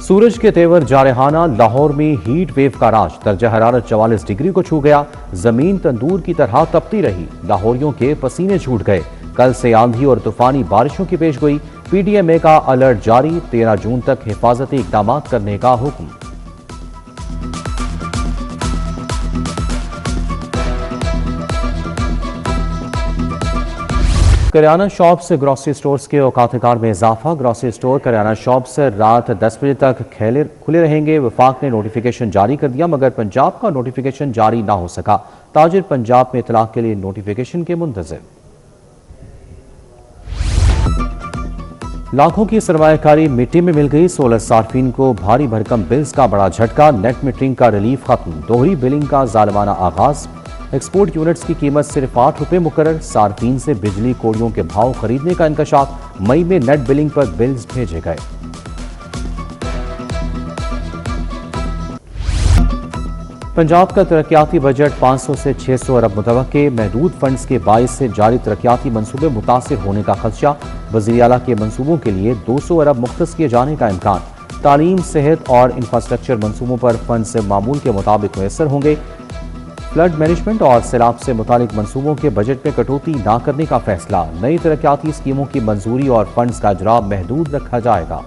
सूरज के तेवर जारहाना, लाहौर में हीट वेव का राज। दर्जा हरारत 44 डिग्री को छू गया। जमीन तंदूर की तरह तपती रही। लाहौरियों के पसीने छूट गए। कल से आंधी और तूफानी बारिशों की पेशगोई। पीडीएमए का अलर्ट जारी। 13 जून तक हिफाजती इकदाम करने का हुक्म। करियाना शॉप्स ग्रॉसरी स्टोर्स के औकात-ए-कार में इजाफा। ग्रॉसरी स्टोर करियाना शॉप्स रात 10 बजे तक खुले रहेंगे। वफाक ने नोटिफिकेशन जारी कर दिया, मगर पंजाब का नोटिफिकेशन जारी ना हो सका। ताजिर पंजाब में इतलाक के लिए नोटिफिकेशन के मुंतज़िर। लाखों की सरमायाकारी मिट्टी में मिल गई। सोलर सार्फिन को भारी भरकम बिल्स का बड़ा झटका। नेट मीटरिंग का रिलीफ खत्म। दोहरी बिलिंग का जालिमाना आगाज। एक्सपोर्ट यूनिट्स की कीमत सिर्फ 8 रुपये मुकर्रर। सार्फिन से बिजली कोड़ियों के भाव खरीदने का इंकशाफ। मई में नेट बिलिंग पर बिल्स भेजे गए। पंजाब का तरक्याती बजट 500 से 600 अरब मुतवक्के। महदूद फंड्स के बाइस से जारी तरक्याती मंसूबे मुतासिर होने का खदशा। वज़ीर आला के मंसूबों के लिए 200 अरब मुख्तस किए जाने का इम्कान। तालीम, सेहत और इंफ्रास्ट्रक्चर मंसूबों पर फंड्स मामूल के मुताबिक मुयस्सर होंगे। फ्लड मैनेजमेंट और सैलाब से मुतालिक मंसूबों के बजट में कटौती न करने का फैसला। नई तरक्याती स्कीमों की मंजूरी और फंड्स का इजरा महदूद रखा जाएगा।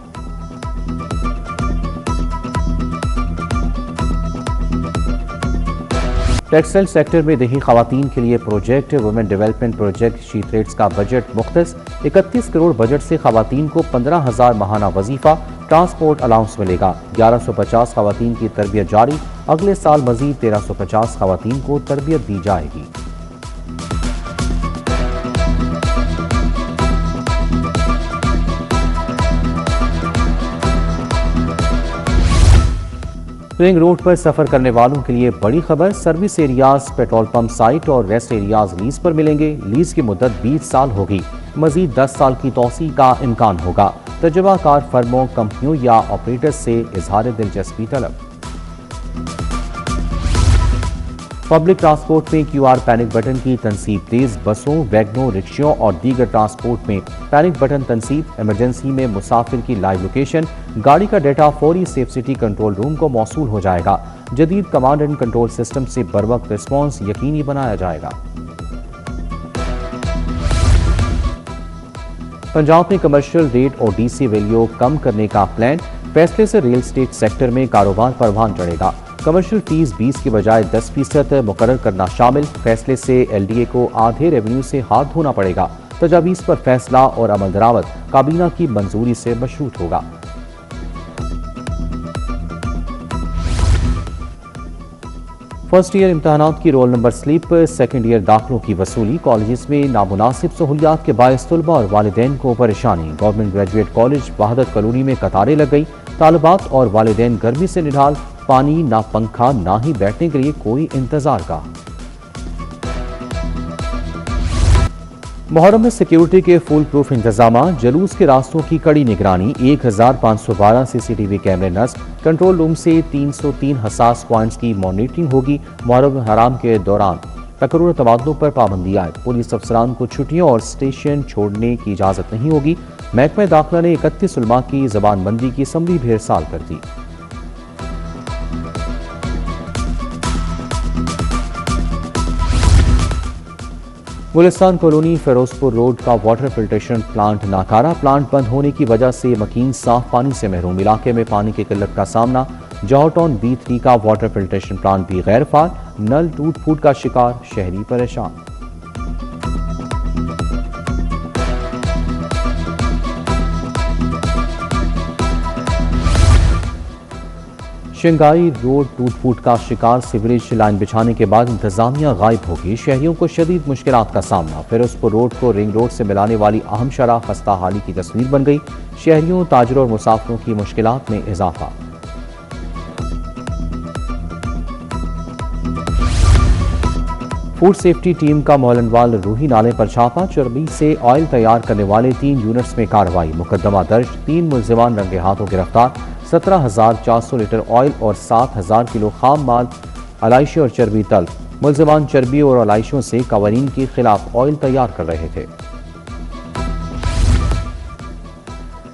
टेक्सटाइल सेक्टर में देही खवातीन के लिए project women development project she threads का बजट मुख्तस। 31 करोड़ बजट से खवातीन को 15,000 माहाना वजीफा। ट्रांसपोर्ट अलाउंस मिलेगा। 1150 खवातीन की तरबियत जारी। अगले साल मजीद 1350 खवातीन को तरबियत दी जाएगी। रिंग रोड पर सफर करने वालों के लिए बड़ी खबर। Service areas, petrol pump site और रेस्ट एरियाज लीज पर मिलेंगे। लीज की मुद्दत 20 साल होगी। मजीद 10 साल की तौसी का इम्कान होगा। तजुर्बाकार फर्मों, कंपनियों या ऑपरेटर्स से इजहार दिलचस्पी तलब। पब्लिक ट्रांसपोर्ट में QR पैनिक बटन की तनसीब तेज। बसों, वैगनों, रिक्शों और दीगर ट्रांसपोर्ट में पैनिक बटन तनसीब। इमरजेंसी में मुसाफिर की लाइव लोकेशन, गाड़ी का डेटा फौरी सेफ सिटी कंट्रोल रूम को मौसूल हो जाएगा। जदीद कमांड एंड कंट्रोल सिस्टम से बरवक्त रिस्पॉन्स यकीनी बनाया जाएगा। पंजाब में कमर्शियल रेट और DC वैल्यू कम करने का प्लान। फैसले से रियल एस्टेट सेक्टर में कारोबार परवान चढ़ेगा। कमर्शियल फीस 20 की बजाय 10% मुकर्रर करना शामिल। फैसले से LDA को आधे रेवेन्यू से हाथ धोना पड़ेगा। तजावीज़ पर फैसला और अमल दरामद काबीना की मंजूरी से मशरूत होगा। फर्स्ट ईयर इम्तहानात की roll number slip, second year दाखिलों की वसूली। कॉलेज में नामुनासिब सहूलियात के बायस तलबा और वालिदैन को परेशानी। Government graduate college Wahadat colony में कतारें लग गई। तालिबात और वालिदैन गर्मी से निढाल। पानी, ना पंखा, ना ही बैठने के लिए कोई इंतजार का। मुहर्रम में सिक्योरिटी के फुल प्रूफ इंतजाम। जलूस के रास्तों की कड़ी निगरानी। 1512 CCTV कैमरे नस्ब। कंट्रोल रूम से 303 हसास पॉइंट्स की मॉनिटरिंग होगी। मुहर्रम हराम के दौरान तकरूर तबादलों पर पाबंदी आए। पुलिस अफसरान को छुट्टियों और स्टेशन छोड़ने की इजाजत नहीं होगी। महकमा दाखिला ने 31 उलमा की जबानबंदी की समरी भी इरसाल कर दी। गुलिस्तान कॉलोनी फिरोजपुर रोड का वाटर फिल्ट्रेशन प्लांट नाकारा। प्लांट बंद होने की वजह से मकीन साफ पानी से महरूम। इलाके में पानी की किल्लत का सामना। जॉर्टाउन B3 का वाटर फिल्ट्रेशन प्लांट भी गैर फाल। नल टूट फूट का शिकार, शहरी परेशान। शंघाई रोड टूट फूट का शिकार। सीवरेज लाइन बिछाने के बाद इंतजामिया गायब होगी। शहरियों को शदीद मुश्किलात का सामना। फिरोजपुर रोड को रिंग रोड से मिलाने वाली अहम शराह खस्ता हाली की तस्वीर बन गई। शहरियों, ताजरों और मुसाफिरों की मुश्किलात में इजाफा। फूड सेफ्टी टीम का मोहलनवाल रूही नाले पर छापा। चर्बी से ऑयल तैयार करने वाले 3 यूनिट्स में कार्रवाई। मुकदमा दर्ज। 3 मुलजिमान रंगे हाथों गिरफ्तार। 17,400 लीटर ऑयल और 7,000 किलो खाम माल, अलाइशी और चर्बी तल्फ। मुलजिमान चर्बी और अलाइशियों से कवानीन के खिलाफ ऑयल तैयार कर रहे थे।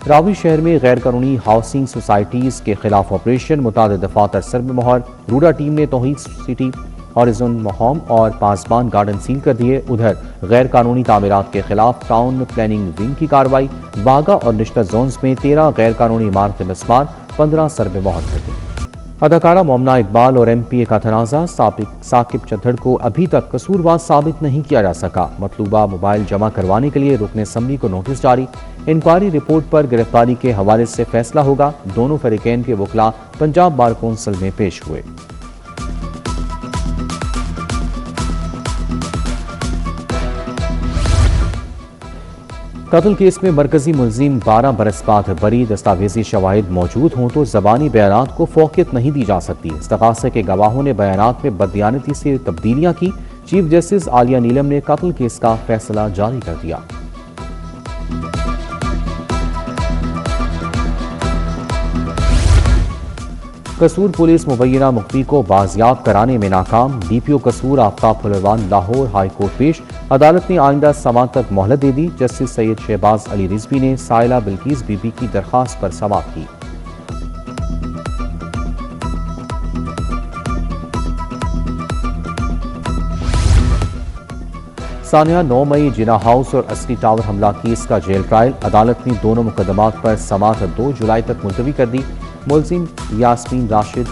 रावी शहर में गैर कानूनी हाउसिंग सोसाइटीज के खिलाफ ऑपरेशन, मुतादिद दफातर सर में मोहर। रूडा टीम ने तौहीद सिटी, हॉरिजन होम और पासबान गार्डन सील कर दिए। उधर गैर कानूनी तामीरात के खिलाफ टाउन प्लानिंग विंग की कार्रवाई। बागा और निश्चित जोन्स में 13 गैर कानूनी इमारतें मिसमार, 15 सर में मोहर कर दी। अदाकारा मोमना इकबाल और MPA का तनाज़ा, साकिब चद्दड़ को अभी तक कसूरवार साबित नहीं किया जा सका। मतलूबा मोबाइल जमा करवाने के लिए रुकन असम्बली को नोटिस जारी। इंक्वायरी रिपोर्ट पर गिरफ्तारी के हवाले से फैसला होगा। दोनों फरीकैन के वकला पंजाब बार कौंसिल में पेश हुए। कत्ल केस में मरकजी मुलजिम 12 बरस बाद बरी। दस्तावेजी शवाहिद मौजूद हों तो जबानी बयानात को फौकियत नहीं दी जा सकती। इस्तगासे के गवाहों ने बयानात में बददियानती से तब्दीलियां की। चीफ जस्टिस आलिया नीलम ने कत्ल केस का फैसला जारी कर दिया। कसूर पुलिस मुबैना मुख्ती को बाजियाब कराने में नाकाम। DPO कसूर आफ्ताब फुलरवान लाहौर हाई कोर्ट पेश। अदालत ने आइंदा समाअत तक मोहलत दे दी। जस्टिस सैयद शहबाज अली रिजवी ने साइला बिल्किस बीबी की दरखास्त पर समाअत की। सानिया 9 मई जिना हाउस और असली टावर हमला केस का जेल ट्रायल। अदालत ने दोनों मुकदमात पर समाअत 2 जुलाई तक मुलतवी कर दी। मुलजिम यास्मीन राशिद,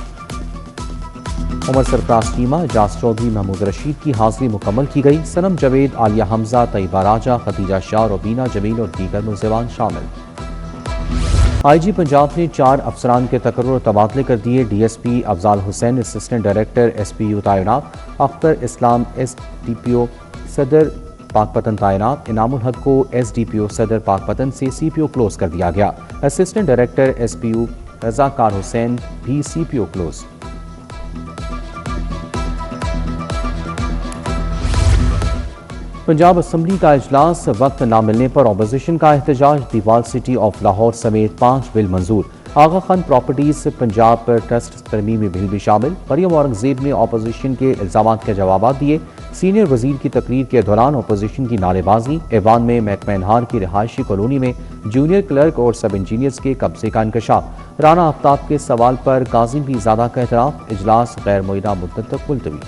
उमर सरफराज कीमा, एजाज चौधरी, महमूद रशीद की हाजिरी मुकम्मल की गई। सनम जवेद, आलिया हमजा, तैयबा राजा, खतीजा शाह, रुबीना जमील और दीगर मुलजिमान शामिल। IG पंजाब ने 4 अफसरान के तकर्रुर और तबादले कर दिए। DSP Afzal Hussain assistant director SPU तैनात। अख्तर इस्लाम SDPO सदर पाकपतन तैनात। इनामुल हक को SDPO सदर पाकपतन से CPO क्लोज कर दिया गया। असिस्टेंट डायरेक्टर SPU रजाकार हुसैन भी CPO क्लोज। पंजाब असम्बली का इजलास, वक्त न मिलने पर ऑपोजिशन का एहतजाज। दीवाल सिटी ऑफ लाहौर समेत 5 बिल मंजूर। आगा खान प्रॉपर्टीज पंजाब ट्रस्ट तरमीमी बिल भी शामिल। मरियम औरंगजेब ने ऑपोजिशन के इल्जाम के जवाब दिए। सीनियर वजीर की तकरीर के दौरान ऑपोजिशन की नारेबाजी। ऐवान में महकमा इन्हार की रिहायशी कॉलोनी में जूनियर क्लर्क और सब इंजीनियर्स के कब्जे का इंकशाफ। राना आफ्ताब के सवाल पर काजिम भी ज़्यादा का एतराफ़। इजलास गैर मुय्यना मुद्दत तक मुलतवी।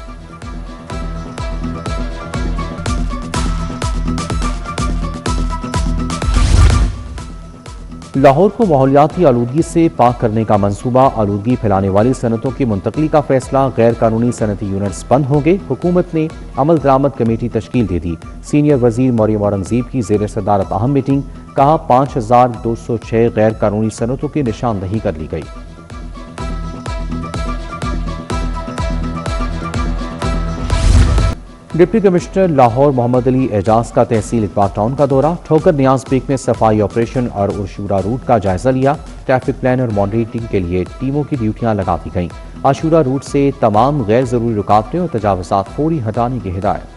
लाहौर को माहौलियाती आलूदगी से पाक करने का मंसूबा। आलूदगी फैलाने वाली सनतों की मुंतकली का फैसला। गैर कानूनी सनती यूनिट्स बंद होंगे। हुकूमत ने अमल दरामद कमेटी तश्कील दे दी। सीनियर वजीर मरियम औरंगजेब की जेर सदारत अहम मीटिंग। कहा 5206 गैर कानूनी सनतों की निशानदही कर ली गई। डिप्टी कमिश्नर लाहौर मोहम्मद अली एजाज का तहसील इकबाल टाउन का दौरा। ठोकर नियाज बेग में सफाई ऑपरेशन और आशूरा रूट का जायजा लिया। ट्रैफिक प्लान और मॉनिटरिंग के लिए टीमों की ड्यूटियां लगा दी गईं। आशूरा रूट से तमाम गैर जरूरी रुकावटें और तजावुज़ात फौरी हटाने की हिदायत।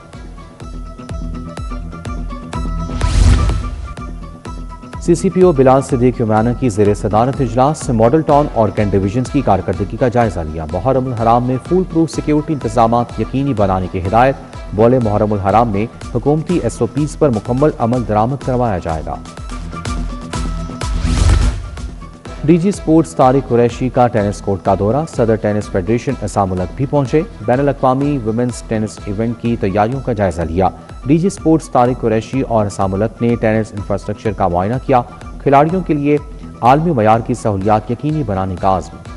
CCPO बिलाल सिद्दीक युमाना की जेर सदारत इजलास। मॉडल टाउन और कैंट डिवीजन की कारकर्दगी का जायजा लिया। मुहर्रमुल हराम में फुल प्रूफ सिक्योरिटी इंतजाम यकीनी बनाने की हिदायत। बोले मुहर्रमुल हराम में हुकूमती SOPs पर मुकम्मल अमल दरामद करवाया जाएगा। DG स्पोर्ट्स तारिक कुरैशी का टेनिस कोर्ट का दौरा। सदर टेनिस फेडरेशन असामुल हक भी पहुंचे। बैनुल-अक़वामी वुमेन्स टेनिस इवेंट की तैयारियों का जायजा लिया। DG स्पोर्ट्स तारिक कुरैशी और असामुल हक ने टेनिस इंफ्रास्ट्रक्चर का मुआयना किया। खिलाड़ियों के लिए आलमी मयार की सहूलियात यकीनी बनाने का आज़म।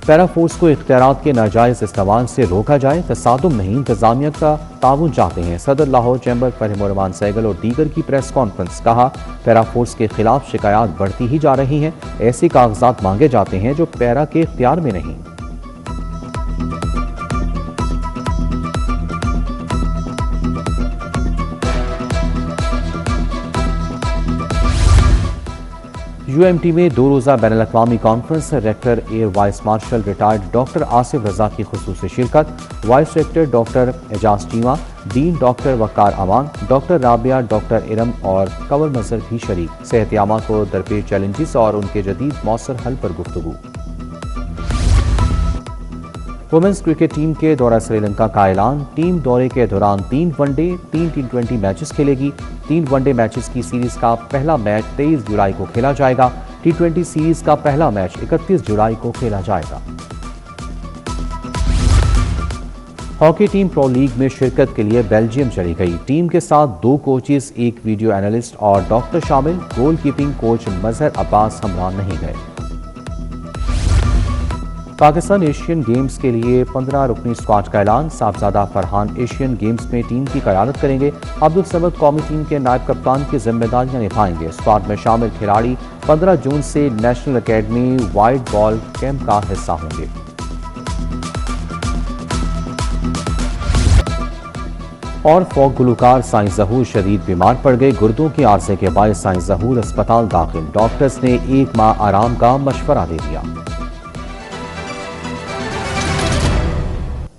पैरा फोर्स को इख्तियारात के नाजायज इस्तेमाल से रोका जाए। तसादुम नहीं, इंतजामिया का ताउन चाहते हैं। सदर लाहौर चैम्बर फहीम रहमान सहगल और दीगर की प्रेस कॉन्फ्रेंस। कहा पैरा फोर्स के खिलाफ शिकायत बढ़ती ही जा रही हैं। ऐसे कागजात मांगे जाते हैं जो पैरा के इख्तियार में नहीं। UMT में 2 रोज़ा बैनुल-अक़वामी conference. Rector air vice marshal retired doctor Asif Raza की खुसूसी शिरकत। Vice rector doctor Ejaz Cheema, dean doctor Waqar Aman, doctor Rabia, doctor Iram और कंवर मज़हर भी शरीक। सेहत-ए-आमा को दरपेश चैलेंजेस और उनके जदीद मौसर हल पर गुफ्तगू। वुमेन्स क्रिकेट टीम के दौरा श्रीलंका का ऐलान। टीम दौरे के दौरान 3 वनडे 3 T20 मैचेस खेलेगी। 3 वनडे मैचेस की सीरीज का पहला मैच 23 जुलाई को खेला जाएगा। T20 सीरीज का पहला मैच 31 जुलाई को खेला जाएगा। हॉकी टीम प्रो लीग में शिरकत के लिए बेल्जियम चली गई। टीम के साथ 2 कोचेस, 1 वीडियो एनालिस्ट और डॉक्टर शामिल। गोलकीपिंग कोच मजहर अब्बास हमरा नहीं गए। पाकिस्तान एशियन गेम्स के लिए 15 रुकनी स्क्वाड का ऐलान। साहबजादा फरहान एशियन गेम्स में टीम की क़यादत करेंगे। अब्दुल समद कौमी टीम के नायब कप्तान की जिम्मेदारियां निभाएंगे। स्क्वाड में शामिल खिलाड़ी 15 जून से national academy wide ball camp का हिस्सा होंगे। और फोक गुलकार साइंस जहूर शदीद बीमार पड़ गए। गुर्दों के आर्जे के बायस साइंस जहूर अस्पताल दाखिल। डॉक्टर्स ने 1 माह आराम का मशवरा दे दिया।